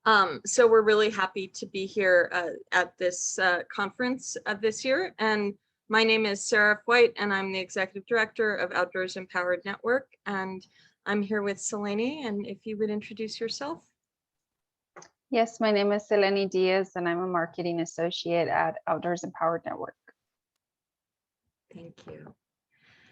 So we're really happy to be here at this conference this year. And my name is Sarah White, and I'm the Executive Director of Outdoors Empowered Network. And I'm here with Selene, and if you would introduce yourself. Yes, my name is Selene Diaz, and I'm a marketing associate at Outdoors Empowered Network. Thank you.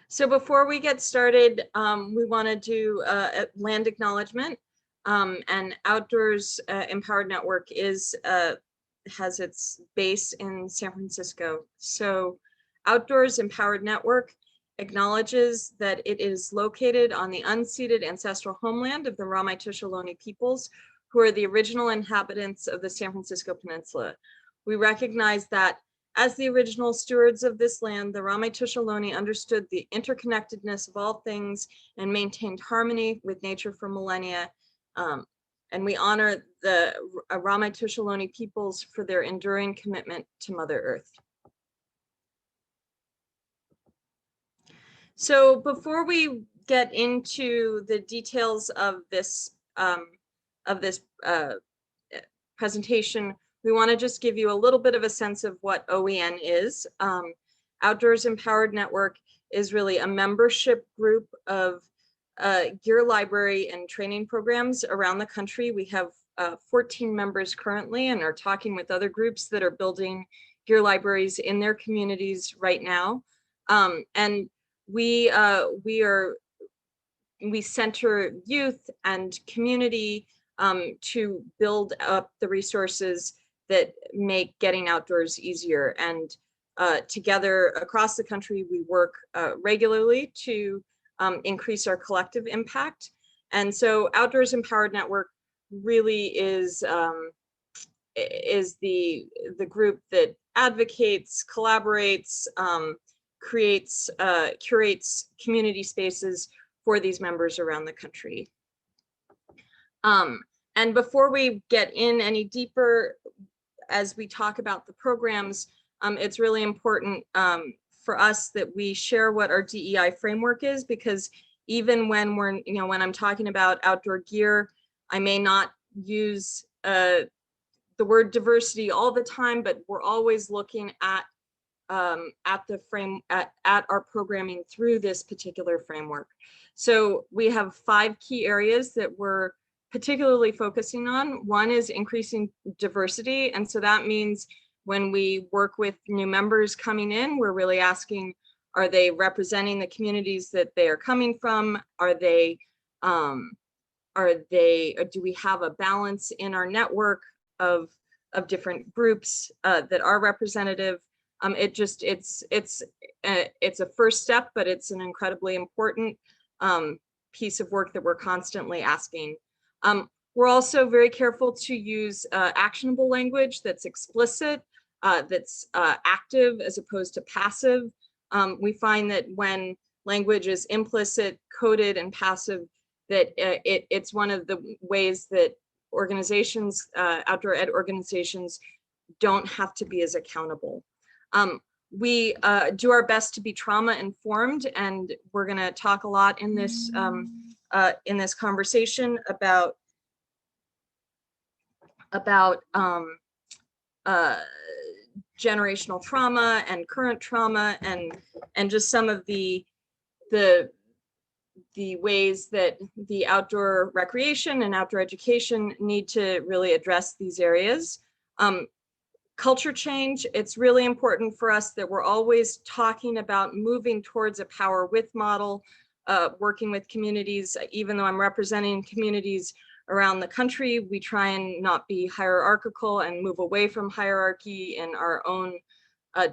So before we get started, we want to do a land acknowledgement. And Outdoors Empowered Network has its base in San Francisco. So Outdoors Empowered Network acknowledges that it is located on the unceded ancestral homeland of the Ramaytush Ohlone peoples, who are the original inhabitants of the San Francisco Peninsula. We recognize that as the original stewards of this land, the Ramaytush Ohlone understood the interconnectedness of all things and maintained harmony with nature for millennia. And we honor the Ramaytush Ohlone peoples for their enduring commitment to Mother Earth. So before we get into the details of this presentation, we want to just give you a little bit of a sense of what OEN is. Outdoors Empowered Network is really a membership group of gear library and training programs around the country. We have 14 members currently and are talking with other groups that are building gear libraries in their communities right now. And we center youth and community to build up the resources that make getting outdoors easier. And together across the country, we work regularly to increase our collective impact. And so Outdoors Empowered Network really is the group that advocates, collaborates, creates, curates community spaces for these members around the country. And before we get in any deeper, as we talk about the programs, it's really important for us that we share what our DEI framework is, because even when when I'm talking about outdoor gear, I may not use the word diversity all the time, but we're always looking at our programming through this particular framework. So we have 5 key areas that we're particularly focusing on. One is increasing diversity. And so that means when we work with new members coming in, we're really asking, are they representing the communities that they are coming from? Do we have a balance in our network of different groups that are representative? It's a first step, but it's an incredibly important piece of work that we're constantly asking. We're also very careful to use actionable language that's explicit, that's active as opposed to passive. We find that when language is implicit, coded, and passive, that it's one of the ways that organizations, outdoor ed organizations, don't have to be as accountable. We do our best to be trauma informed, and we're going to talk a lot in this conversation about generational trauma and current trauma, and just some of the ways that the outdoor recreation and outdoor education need to really address these areas. Culture change, it's really important for us that we're always talking about moving towards a power with model, working with communities. Even though I'm representing communities around the country, we try and not be hierarchical and move away from hierarchy in our own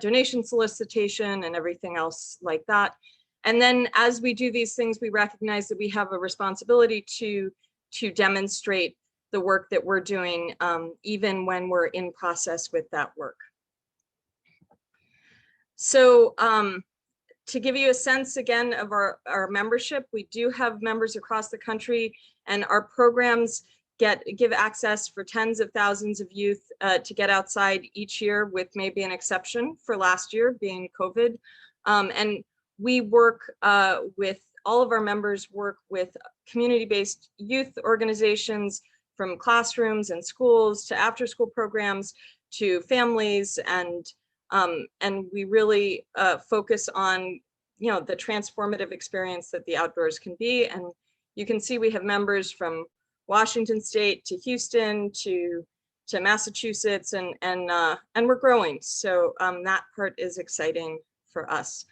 donation solicitation and everything else like that. And then as we do these things, we recognize that we have a responsibility to demonstrate the work that we're doing, even when we're in process with that work. So to give you a sense again of our membership, we do have members across the country, and our programs give access for tens of thousands of youth to get outside each year, with maybe an exception for last year being COVID. And we work with all of our members, work with community-based youth organizations, from classrooms and schools to after school programs to families, and we really focus on, you know, the transformative experience that the outdoors can be. And you can see we have members from Washington State to Houston to Massachusetts, and we're growing. So that part is exciting for us.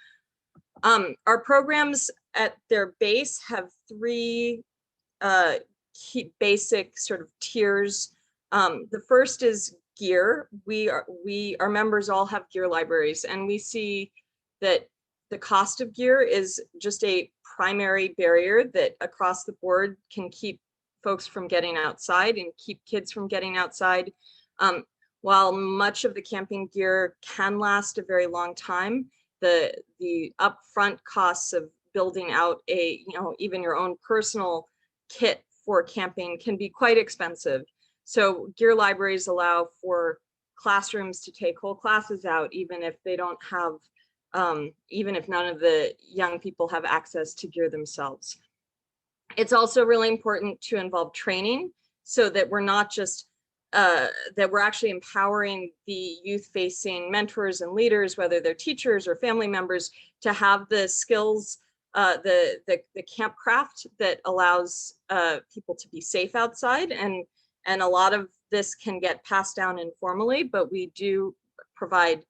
Our programs at their base have three key basic sort of tiers. The first is gear. Our members all have gear libraries, and we see that the cost of gear is just a primary barrier that across the board can keep folks from getting outside and keep kids from getting outside. While much of the camping gear can last a very long time, the upfront costs of building out a, you know, even your own personal kit for camping can be quite expensive. So gear libraries allow for classrooms to take whole classes out, even if they don't have, even if none of the young people have access to gear themselves. It's also really important to involve training so that we're not just, that we're actually empowering the youth-facing mentors and leaders, whether they're teachers or family members, to have the skills, the campcraft that allows people to be safe outside. And a lot of this can get passed down informally, but we do provide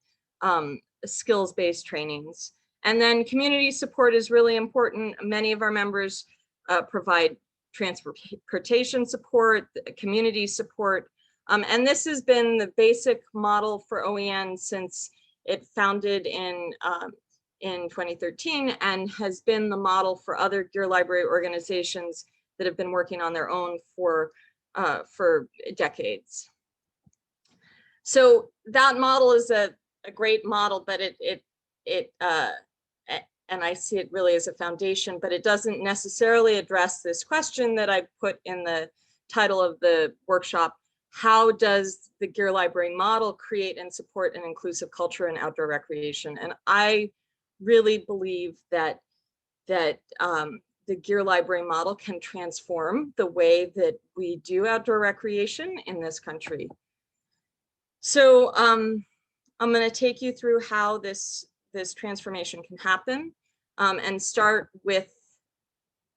skills-based trainings. And then community support is really important. Many of our members provide transportation support, community support. And this has been the basic model for OEN since it founded in 2013, and has been the model for other gear library organizations that have been working on their own for decades. So that model is a great model, but and I see it really as a foundation, but it doesn't necessarily address this question that I put in the title of the workshop. How does the gear library model create and support an inclusive culture in outdoor recreation? And I really believe that the gear library model can transform the way that we do outdoor recreation in this country. So I'm going to take you through how this transformation can happen, and start with,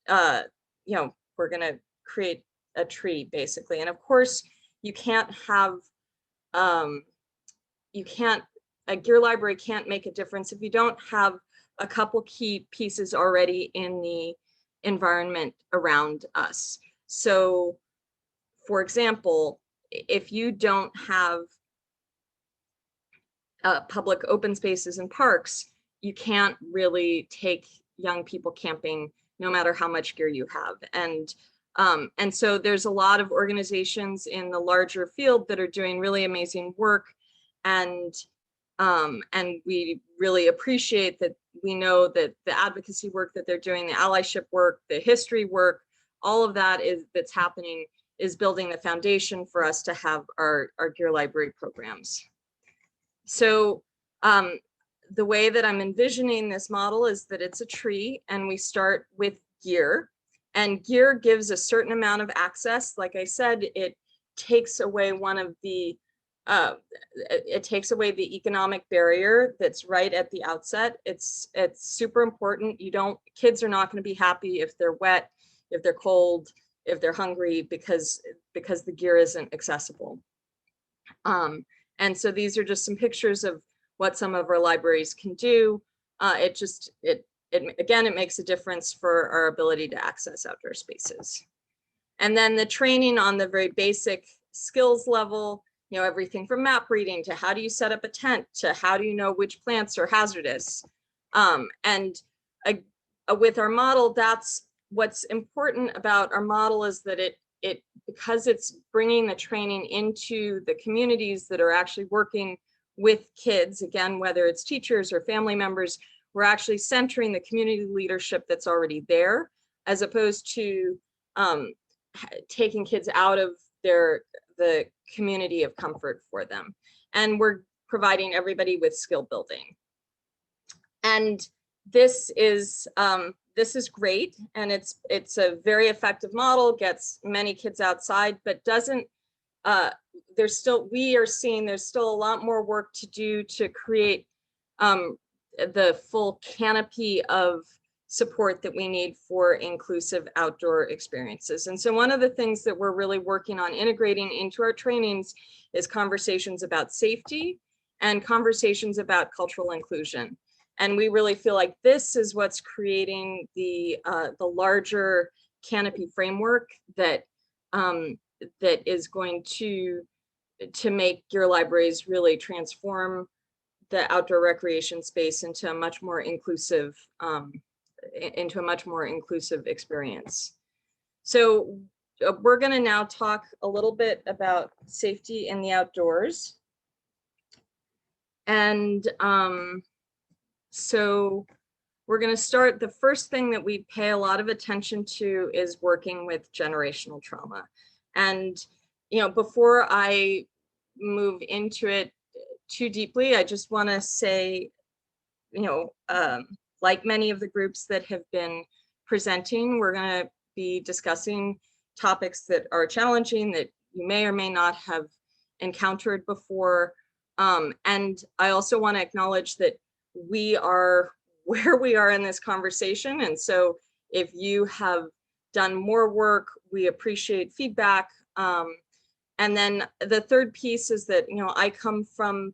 you know, we're going to create a tree basically. And of course, you can't have, a gear library can't make a difference if you don't have a couple key pieces already in the environment around us. So for example, if you don't have public open spaces and parks, you can't really take young people camping no matter how much gear you have. And so there's a lot of organizations in the larger field that are doing really amazing work, and we really appreciate that. We know that the advocacy work that they're doing, the allyship work, the history work, all of that that's happening is building the foundation for us to have our gear library programs. So the way that I'm envisioning this model is that it's a tree, and we start with gear, and gear gives a certain amount of access. Like I said, it takes away one of the it takes away the economic barrier that's right at the outset. It's super important. Kids are not going to be happy if they're wet, if they're cold, if they're hungry, because the gear isn't accessible. And so these are just some pictures of what some of our libraries can do. Again, it makes a difference for our ability to access outdoor spaces. And then the training on the very basic skills level, you know, everything from map reading to how do you set up a tent to how do you know which plants are hazardous. With our model, that's what's important about our model, is that because it's bringing the training into the communities that are actually working with kids, again, whether it's teachers or family members, we're actually centering the community leadership that's already there, as opposed to taking kids out of the community of comfort for them. And we're providing everybody with skill building. And this is great, and it's a very effective model, gets many kids outside, but doesn't, we are seeing there's still a lot more work to do to create the full canopy of support that we need for inclusive outdoor experiences. And so one of the things that we're really working on integrating into our trainings is conversations about safety and conversations about cultural inclusion. And we really feel like this is what's creating the larger canopy framework that that is going to make your libraries really transform the outdoor recreation space into a much more inclusive experience. So we're going to now talk a little bit about safety in the outdoors. And so we're going to start. The first thing that we pay a lot of attention to is working with generational trauma. And, you know, before I move into it too deeply, I just want to say, you know, like many of the groups that have been presenting, we're going to be discussing topics that are challenging, that you may or may not have encountered before. And I also want to acknowledge that we are where we are in this conversation. And so if you have done more work, we appreciate feedback. And then the third piece is that, you know, I come from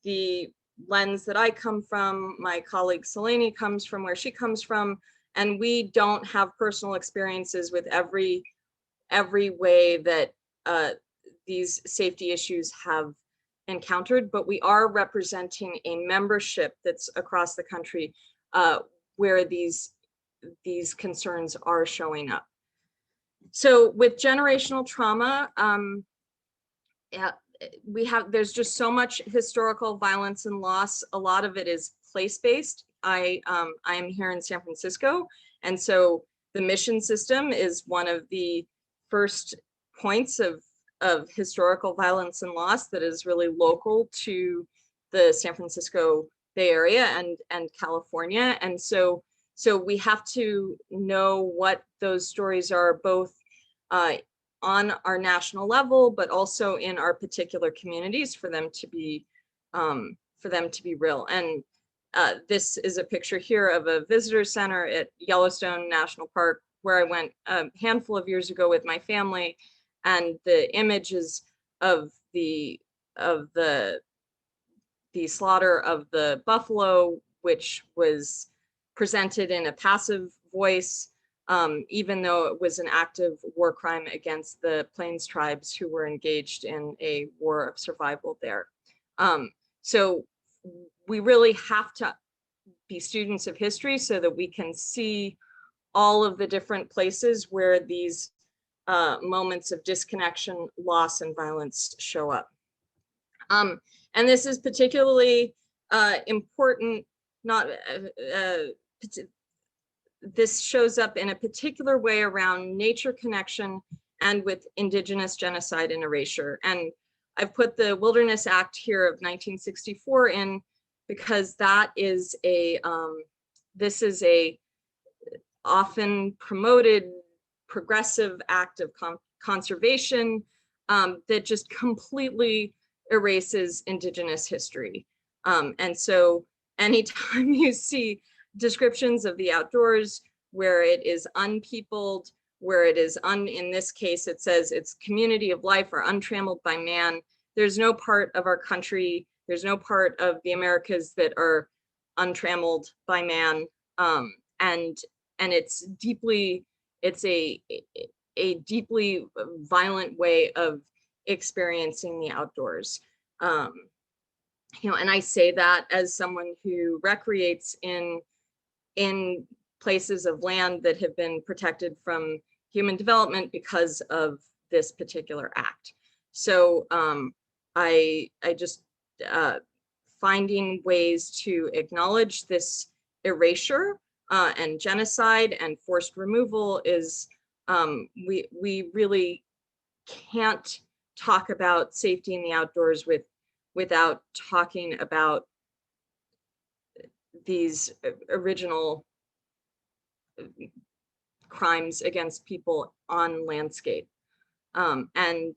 the lens that I come from, my colleague Selene comes from where she comes from, and we don't have personal experiences with every way that these safety issues have encountered, but we are representing a membership that's across the country where these concerns are showing up. So with generational trauma, there's just so much historical violence and loss. A lot of it is place-based. I am here in San Francisco, and so the Mission System is one of the first points of historical violence and loss that is really local to the San Francisco Bay Area and California. And so we have to know what those stories are, both on our national level, but also in our particular communities, for them to be real. And this is a picture here of a visitor center at Yellowstone National Park, where I went a handful of years ago with my family, and the images of the slaughter of the buffalo, which was presented in a passive voice, even though it was an active war crime against the Plains tribes who were engaged in a war of survival there. So we really have to be students of history so that we can see all of the different places where these moments of disconnection, loss, and violence show up. And this is particularly important, this shows up in a particular way around nature connection and with Indigenous genocide and erasure. And I've put the Wilderness Act here of 1964 in because that is this is a often promoted progressive act of conservation that just completely erases Indigenous history. And so anytime you see descriptions of the outdoors where it is unpeopled, where it is in this case, it says it's community of life or untrammeled by man, there's no part of our country, there's no part of the Americas that are untrammeled by man. And it's a deeply violent way of experiencing the outdoors. You know, and I say that as someone who recreates in places of land that have been protected from human development because of this particular act. So I just finding ways to acknowledge this erasure and genocide and forced removal is, we really can't talk about safety in the outdoors without talking about these original crimes against people on landscape. And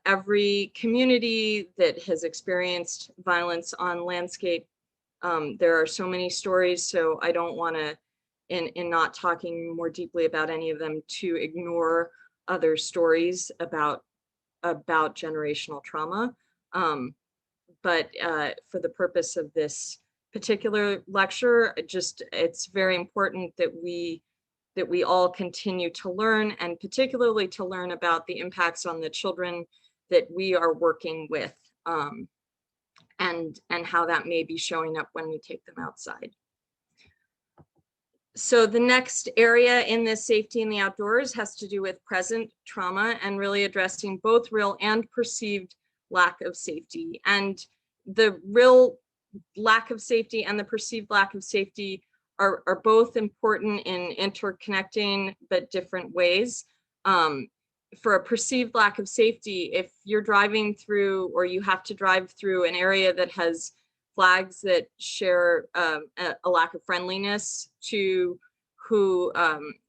every community that has experienced violence on landscape, there are so many stories, so I don't want to, in not talking more deeply about any of them, to ignore other stories about generational trauma. But for the purpose of this particular lecture, it's very important that we all continue to learn, and particularly to learn about the impacts on the children that we are working with, and how that may be showing up when we take them outside. So the next area in this safety in the outdoors has to do with present trauma and really addressing both real and perceived lack of safety. And the real lack of safety and the perceived lack of safety are both important in interconnecting but different ways. For a perceived lack of safety, if you're driving through, or you have to drive through an area that has flags that share a lack of friendliness to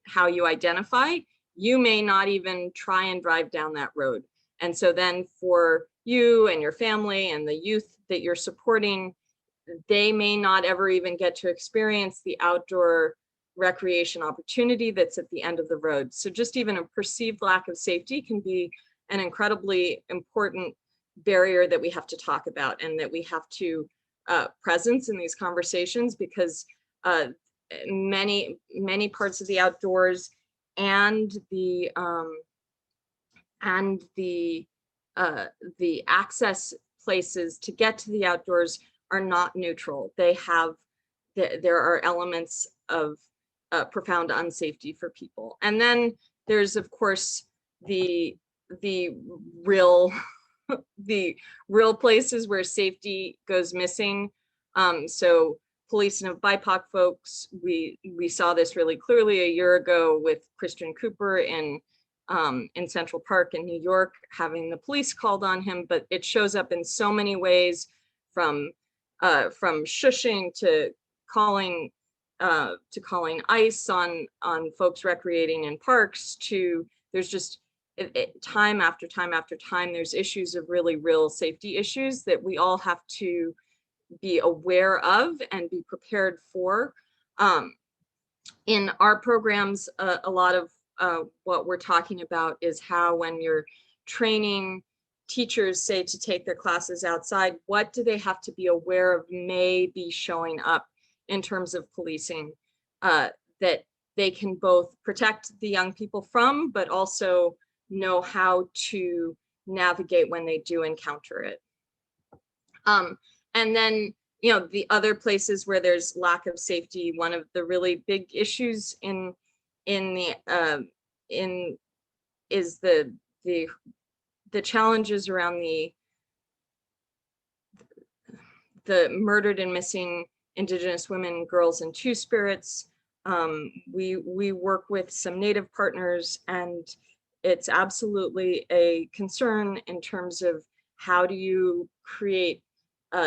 how you identify, you may not even try and drive down that road. And so then for you and your family and the youth that you're supporting, they may not ever even get to experience the outdoor recreation opportunity that's at the end of the road. So just even a perceived lack of safety can be an incredibly important barrier that we have to talk about, and that we have to presence in these conversations, because many parts of the outdoors and the access places to get to the outdoors are not neutral. They have, there are elements of profound unsafety for people. And then there's, of course, the real the real places where safety goes missing. So policing of BIPOC folks, we saw this really clearly a year ago with Christian Cooper in Central Park in New York, having the police called on him. But it shows up in so many ways, from shushing to calling ICE on folks recreating in parks, to there's just time after time after time, there's issues of really real safety issues that we all have to be aware of and be prepared for. In our programs, a lot of what we're talking about is how, when you're training teachers, say, to take their classes outside, what do they have to be aware of may be showing up in terms of policing, that they can both protect the young people from, but also know how to navigate when they do encounter it. And then, you know, the other places where there's lack of safety, one of the really big issues is the challenges around the murdered and missing Indigenous women, girls, and Two-Spirits. We work with some Native partners, and it's absolutely a concern in terms of how do you create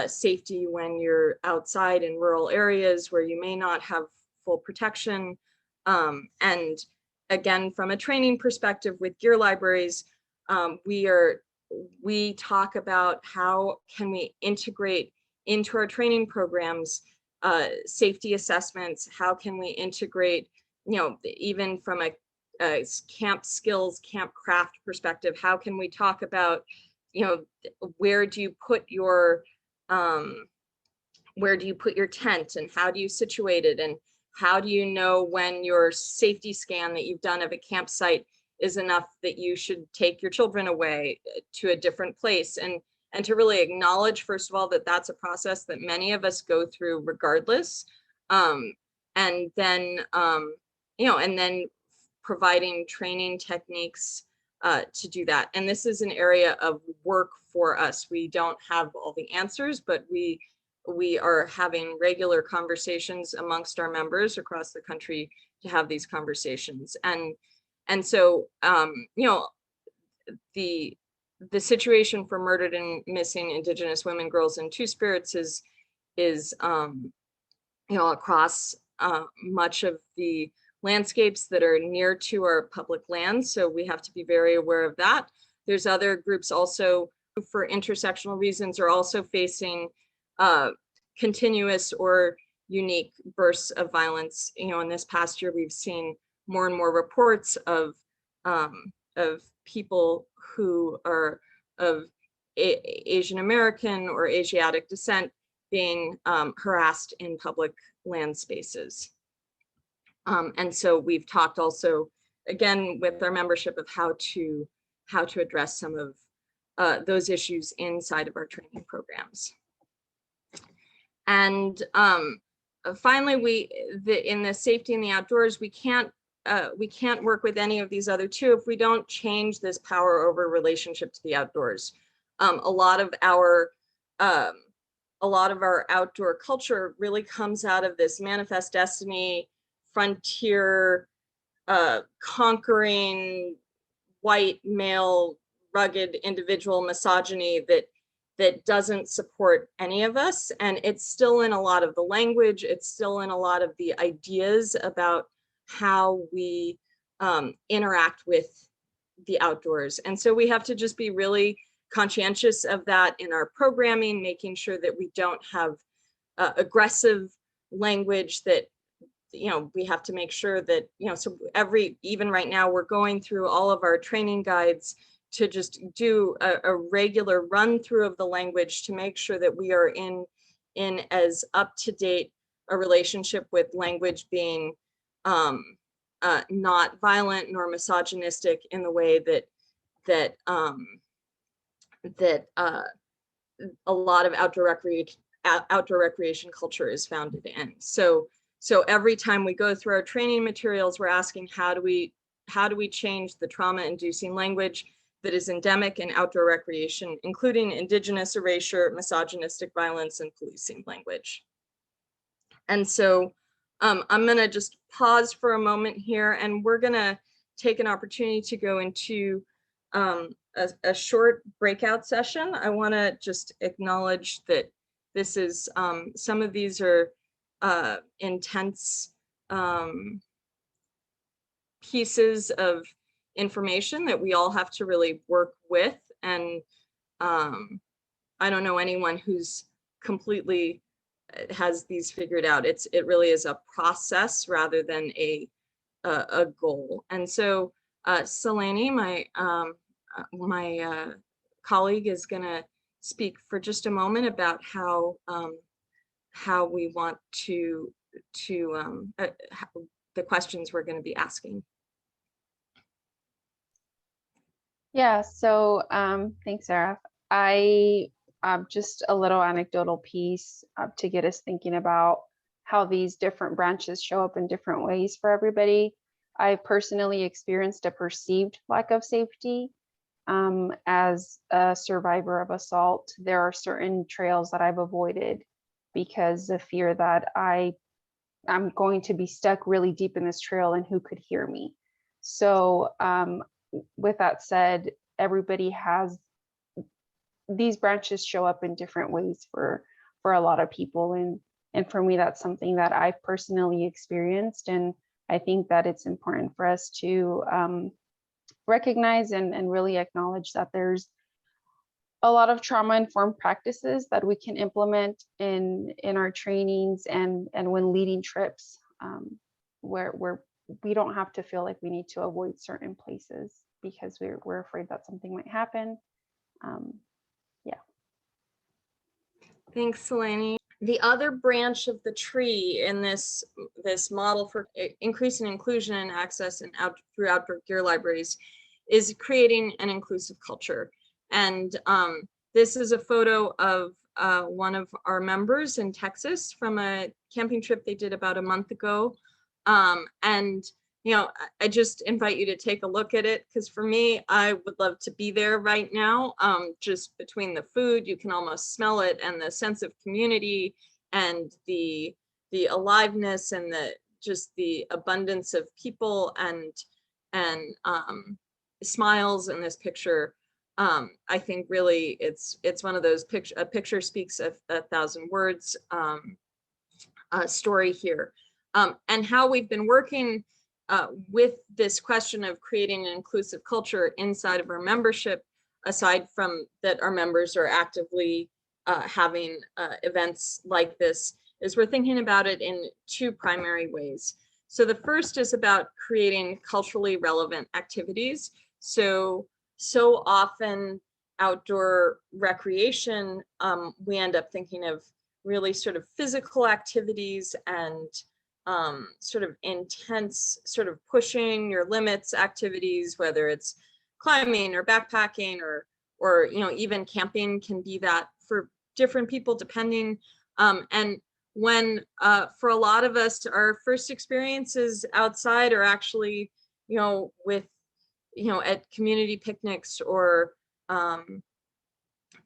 safety when you're outside in rural areas where you may not have full protection. And again, from a training perspective with Gear Libraries, we talk about how can we integrate into our training programs safety assessments. How can we integrate, you know, even from a camp skills, camp craft perspective, how can we talk about, you know, where do you put your tent, and how do you situate it, and how do you know when your safety scan that you've done of a campsite is enough that you should take your children away to a different place, and to really acknowledge, first of all, that that's a process that many of us go through regardless, and then you know, and then providing training techniques to do that. And this is an area of work for us. We don't have all the answers, but we are having regular conversations amongst our members across the country to have these conversations. And so, you know, the situation for murdered and missing Indigenous women, girls, and Two-Spirits is across much of the landscapes that are near to our public lands. So we have to be very aware of that. There's other groups also who, for intersectional reasons, are also facing continuous or unique bursts of violence. In this past year, we've seen more and more reports of people who are of Asian American or Asiatic descent being harassed in public land spaces. And so we've talked also, again, with our membership of how to address some of those issues inside of our training programs. And finally, in the safety in the outdoors, we can't work with any of these other two if we don't change this power over relationship to the outdoors. A lot of our outdoor culture really comes out of this manifest destiny, frontier, conquering, white, male, rugged individual misogyny that doesn't support any of us. And it's still in a lot of the language, it's still in a lot of the ideas about how we interact with the outdoors. And so we have to just be really conscientious of that in our programming, making sure that we don't have aggressive language that, we have to make sure that, so even right now, we're going through all of our training guides to just do a regular run through of the language to make sure that we are in as up to date a relationship with language being not violent nor misogynistic in the way that a lot of outdoor recreation culture is founded in. So every time we go through our training materials, we're asking how do we change the trauma-inducing language that is endemic in outdoor recreation, including indigenous erasure, misogynistic violence, and policing language. And so I'm gonna just pause for a moment here, and we're gonna take an opportunity to go into a short breakout session. I wanna just acknowledge that this is, some of these are intense pieces of information that we all have to really work with. And I don't know anyone who's completely has these figured out. It really is a process rather than a goal. And so Selene, my colleague, is gonna speak for just a moment about how we want to the questions we're going to be asking. Yeah, so thanks, Sarah. I just a little anecdotal piece to get us thinking about how these different branches show up in different ways for everybody. I personally experienced a perceived lack of safety as a survivor of assault. There are certain trails that I've avoided because of fear that I'm going to be stuck really deep in this trail and who could hear me. So with that said, everybody has, these branches show up in different ways for a lot of people. And for me, that's something that I've personally experienced. And I think that it's important for us to recognize and really acknowledge that there's a lot of trauma-informed practices that we can implement in our trainings and when leading trips, where we don't have to feel like we need to avoid certain places because we're afraid that something might happen. Yeah. Thanks, Selene. The other branch of the tree in this model for increasing inclusion and access through outdoor gear libraries is creating an inclusive culture. And this is a photo of one of our members in Texas from a camping trip they did about a month ago. And I just invite you to take a look at it, because for me, I would love to be there right now. Just between the food, you can almost smell it, and the sense of community and the aliveness and the abundance of people and smiles in this picture. I think really it's one of those a picture speaks a thousand words. story here. And how we've been working with this question of creating an inclusive culture inside of our membership, aside from that our members are actively having events like this, is we're thinking about it in two primary ways. So the first is about creating culturally relevant activities. So often outdoor recreation, we end up thinking of really sort of physical activities and sort of intense, sort of pushing your limits activities, whether it's climbing or backpacking or even camping can be that for different people depending. And when for a lot of us, our first experiences outside are actually, with, at community picnics or,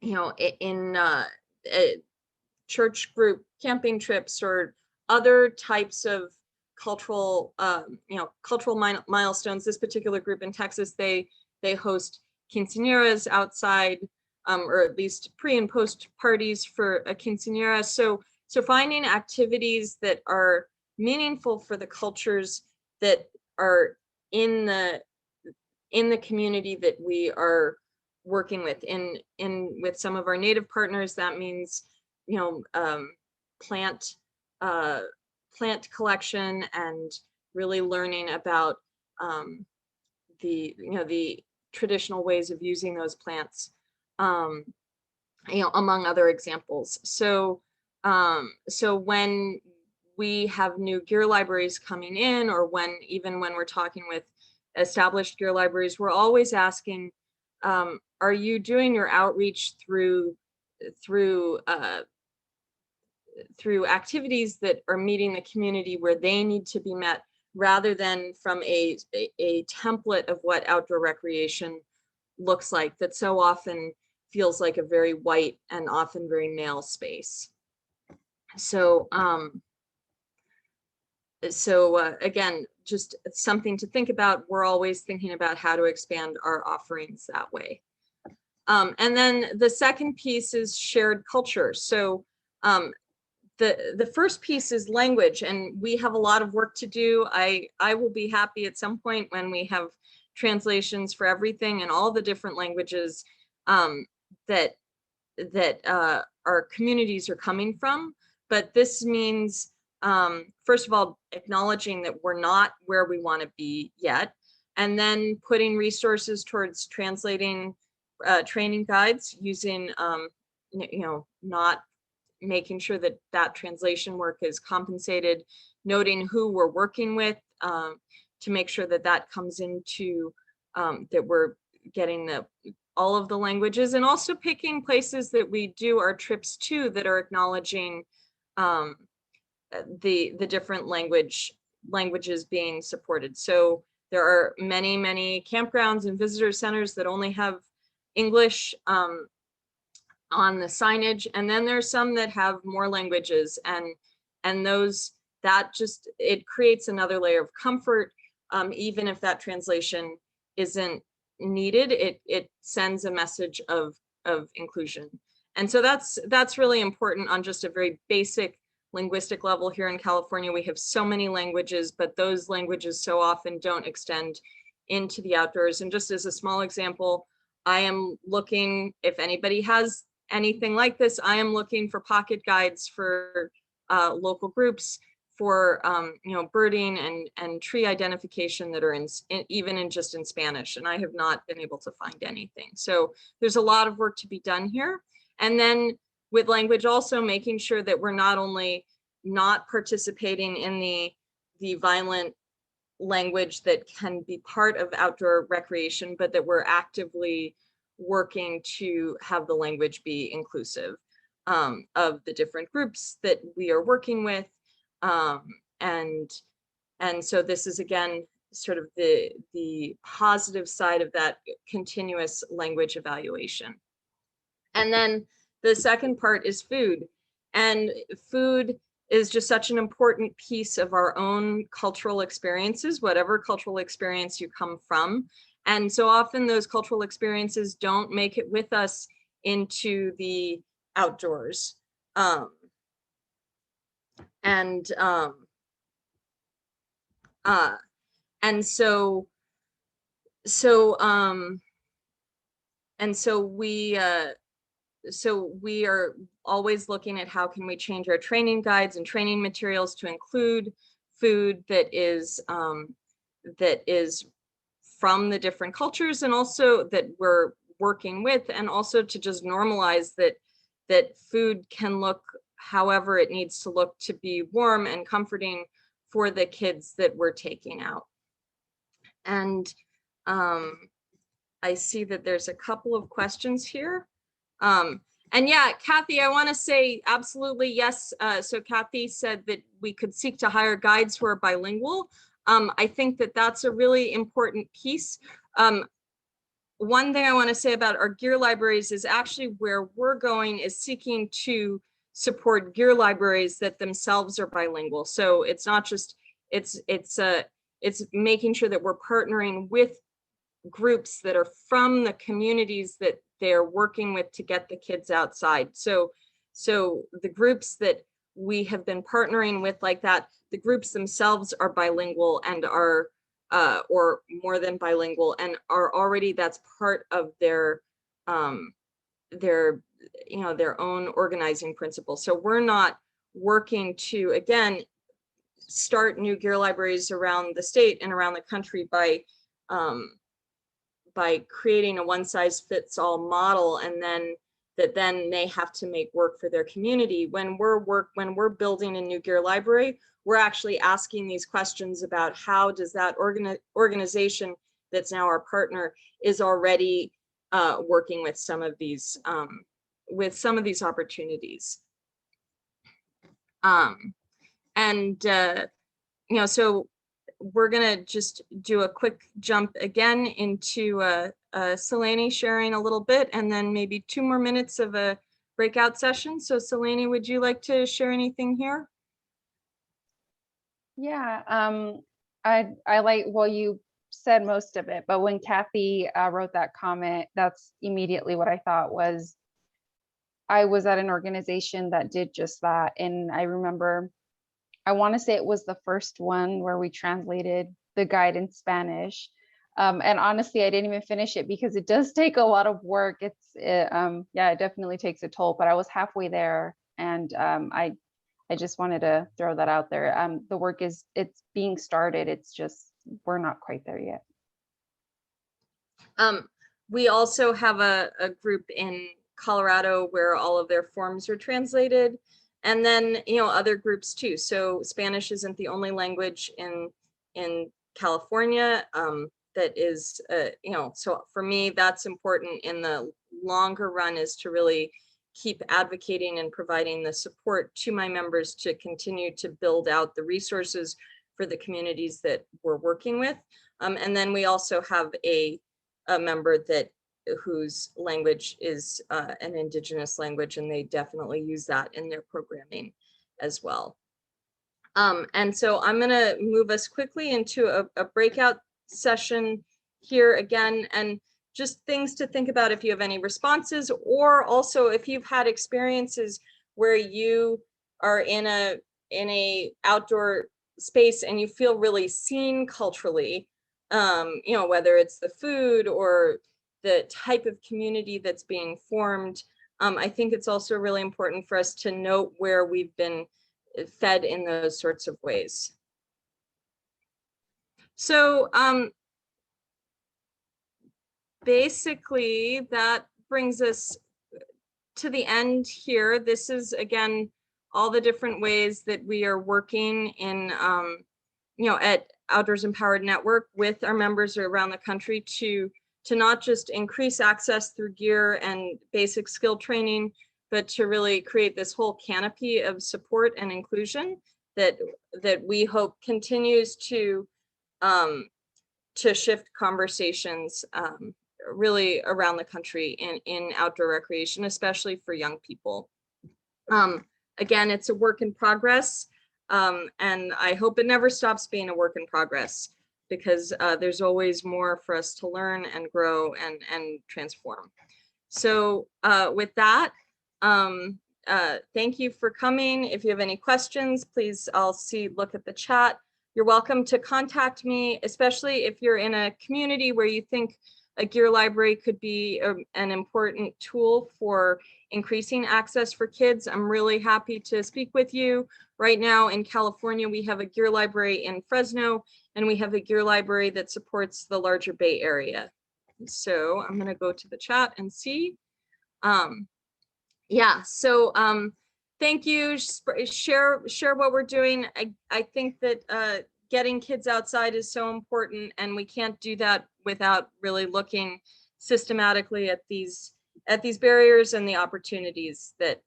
in church group camping trips or other types of cultural, cultural milestones. This particular group in Texas, they host quinceañeras outside, or at least pre and post parties for a quinceañera. So finding activities that are meaningful for the cultures that are in the community that we are working with. With some of our Native partners, that means plant collection and really learning about the traditional ways of using those plants, among other examples. So when we have new gear libraries coming in, or even when we're talking with established gear libraries, we're always asking, are you doing your outreach through activities that are meeting the community where they need to be met, rather than from a template of what outdoor recreation looks like, that so often feels like a very white and often very male space. So again, just something to think about. We're always thinking about how to expand our offerings that way. And then the second piece is shared culture. So the first piece is language, and we have a lot of work to do. I will be happy at some point when we have translations for everything and all the different languages that our communities are coming from. But this means, first of all, acknowledging that we're not where we want to be yet, and then putting resources towards translating training guides, using, not making sure that that translation work is compensated, noting who we're working with to make sure that that comes into, that we're getting all of the languages, and also picking places that we do our trips to that are acknowledging the different languages being supported. So there are many campgrounds and visitor centers that only have English on the signage, and then there's some that have more languages, and those, that just, it creates another layer of comfort. Even if that translation isn't needed, it sends a message of inclusion. And so that's really important on just a very basic linguistic level. Here in California, we have so many languages, but those languages so often don't extend into the outdoors. And just as a small example, I am looking, if anybody has anything like this, I am looking for pocket guides for local groups for birding and tree identification that are even just in Spanish, and I have not been able to find anything. So there's a lot of work to be done here. And then with language, also making sure that we're not only not participating in the violent language that can be part of outdoor recreation, but that we're actively working to have the language be inclusive of the different groups that we are working with. And so this is, again, sort of the positive side of that continuous language evaluation. And then the second part is food. And food is just such an important piece of our own cultural experiences, whatever cultural experience you come from. And so often those cultural experiences don't make it with us into the outdoors. And and so we are always looking at how can we change our training guides and training materials to include food that is from the different cultures, and also that we're working with, and also to just normalize that food can look however it needs to look to be warm and comforting for the kids that we're taking out. And I see that there's a couple of questions here. And yeah, Kathy, I want to say absolutely yes. So Kathy said that we could seek to hire guides who are bilingual. I think that that's a really important piece. One thing I want to say about our gear libraries is actually where we're going is seeking to support gear libraries that themselves are bilingual. So it's not just, it's making sure that we're partnering with groups that are from the communities that they're working with to get the kids outside. So the groups that we have been partnering with like that, the groups themselves are bilingual and are or more than bilingual, and are already, that's part of their their own organizing principles. So we're not working to, again, start new gear libraries around the state and around the country by creating a one-size-fits-all model, and then they have to make work for their community. When we're building a new gear library, we're actually asking these questions about how does that organization that's now our partner is already working with some of these opportunities. So we're gonna just do a quick jump again into Selene sharing a little bit, and then maybe 2 more minutes of a breakout session. So Selene, would you like to share anything here? Yeah, I like, well, you said most of it, but when Kathy wrote that comment, that's immediately what I thought was, I was at an organization that did just that. And I remember, I want to say it was the first one where we translated the guide in Spanish. And honestly, I didn't even finish it because it does take a lot of work. Yeah, it definitely takes a toll, but I was halfway there, and I just wanted to throw that out there. The work it's being started. It's just, we're not quite there yet. We also have a group in Colorado where all of their forms are translated, and then other groups too. So Spanish isn't the only language in California that is so for me that's important in the longer run, is to really keep advocating and providing the support to my members to continue to build out the resources for the communities that we're working with. And then we also have a member whose language is an indigenous language, and they definitely use that in their programming as well. And so I'm going to move us quickly into a breakout session here again, and just things to think about if you have any responses, or also if you've had experiences where you are in a outdoor space and you feel really seen culturally, whether it's the food or the type of community that's being formed. I think it's also really important for us to note where we've been fed in those sorts of ways. So basically that brings us to the end here. This is again all the different ways that we are working in at Outdoors Empowered Network with our members around the country to not just increase access through gear and basic skill training, but to really create this whole canopy of support and inclusion that we hope continues to shift conversations really around the country in outdoor recreation, especially for young people. Again, it's a work in progress, and I hope it never stops being a work in progress, because there's always more for us to learn and grow and transform. So with that, thank you for coming. If you have any questions, please, look at the chat. You're welcome to contact me, especially if you're in a community where you think a gear library could be an important tool for increasing access for kids. I'm really happy to speak with you. Right now in California, we have a gear library in Fresno, and we have a gear library that supports the larger Bay Area. So I'm going to go to the chat and see. Yeah, so thank you. Share what we're doing. I think that getting kids outside is so important, and we can't do that without really looking systematically at these barriers and the opportunities that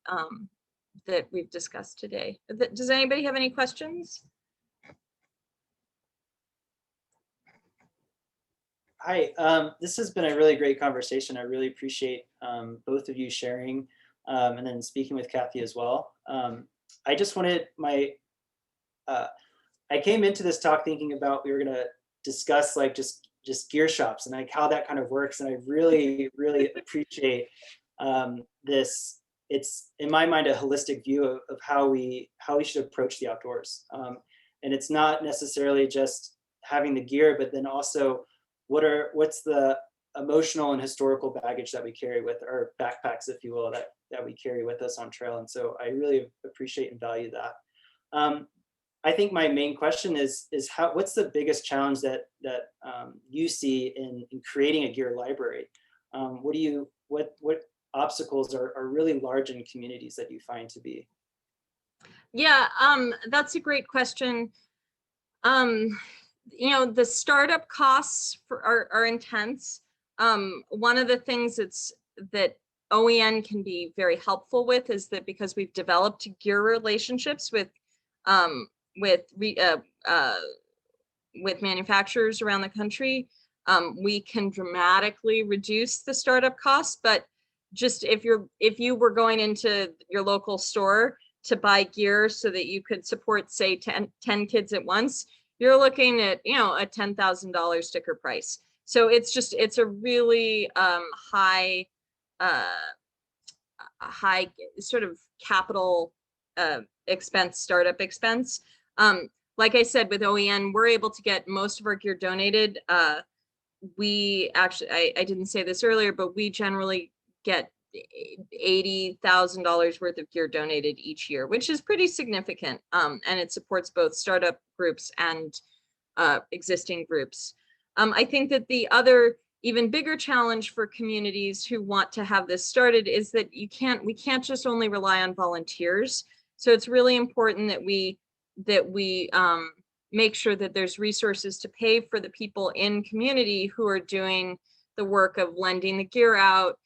that we've discussed today. Does anybody have any questions? Hi, this has been a really great conversation. I really appreciate both of you sharing and then speaking with Kathy as well. I just wanted I came into this talk thinking about we were gonna discuss like just gear shops and like how that kind of works. And I really appreciate this. It's in my mind a holistic view of how we should approach the outdoors. And it's not necessarily just having the gear, but then also what's the emotional and historical baggage that we carry with our backpacks, if you will, that we carry with us on trail. And so I really appreciate and value that. I think my main question is what's the biggest challenge that you see in creating a gear library? What obstacles are really large in communities that you find to be? Yeah, that's a great question. You know, the startup costs are intense. One of the things that OEN can be very helpful with is that because we've developed gear relationships with manufacturers around the country, we can dramatically reduce the startup costs. But just if you were going into your local store to buy gear so that you could support, say, 10 kids at once, you're looking at, you know, a $10,000 sticker price. So it's a really high sort of capital expense, startup expense. Like I said, with OEN, we're able to get most of our gear donated. We actually, I didn't say this earlier, but we generally get $80,000 worth of gear donated each year, which is pretty significant. And it supports both startup groups and existing groups. I think that the other even bigger challenge for communities who want to have this started is that we can't just only rely on volunteers. So it's really important that we make sure that there's resources to pay for the people in community who are doing the work of lending the gear out,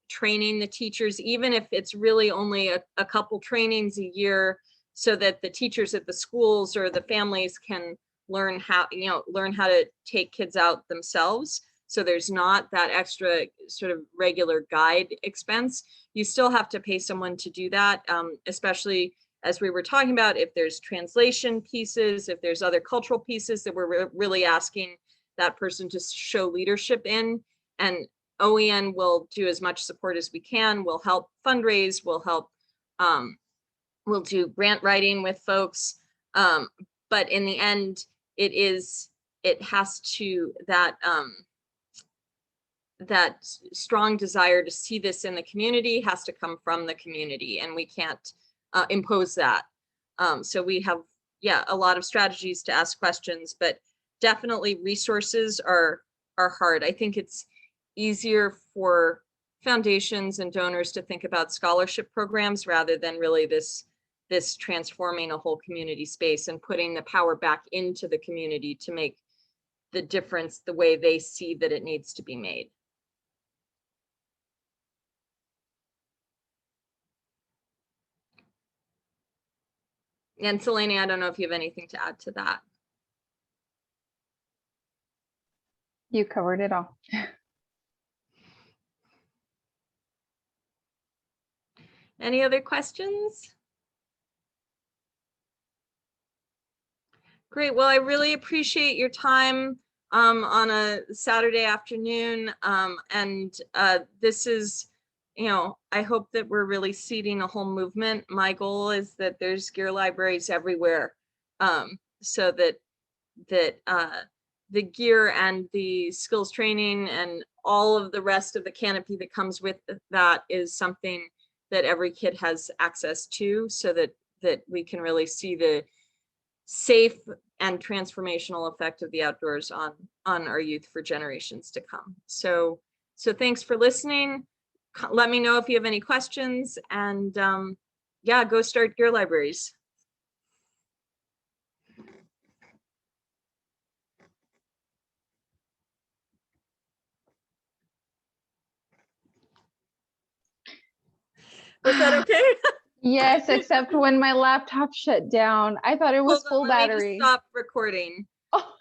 training the teachers, even if it's really only a couple trainings a year, so that the teachers at the schools or the families can learn how to take kids out themselves. So there's not that extra sort of regular guide expense. You still have to pay someone to do that, especially as we were talking about, if there's translation pieces, if there's other cultural pieces that we're really asking that person to show leadership in. And OEN will do as much support as we can. We'll help fundraise, we'll help, we'll do grant writing with folks. But in the end, it has to, that strong desire to see this in the community has to come from the community, and we can't impose that. So we have, a lot of strategies to ask questions, but definitely resources are hard. I think it's easier for foundations and donors to think about scholarship programs rather than really this transforming a whole community space and putting the power back into the community to make the difference the way they see that it needs to be made. And Selene, I don't know if you have anything to add to that. You covered it all. Any other questions? Great. Well, I really appreciate your time on a Saturday afternoon. And this is you know, I hope that we're really seeding a whole movement. My goal is that there's gear libraries everywhere, so that the gear and the skills training and all of the rest of the canopy that comes with that is something that every kid has access to, so that we can really see the safe and transformational effect of the outdoors on our youth for generations to come. So thanks for listening. Let me know if you have any questions, and yeah, go start gear libraries. Was that okay? Yes, except when my laptop shut down. I thought it was Hold on, full let me just battery. stop recording. Oh.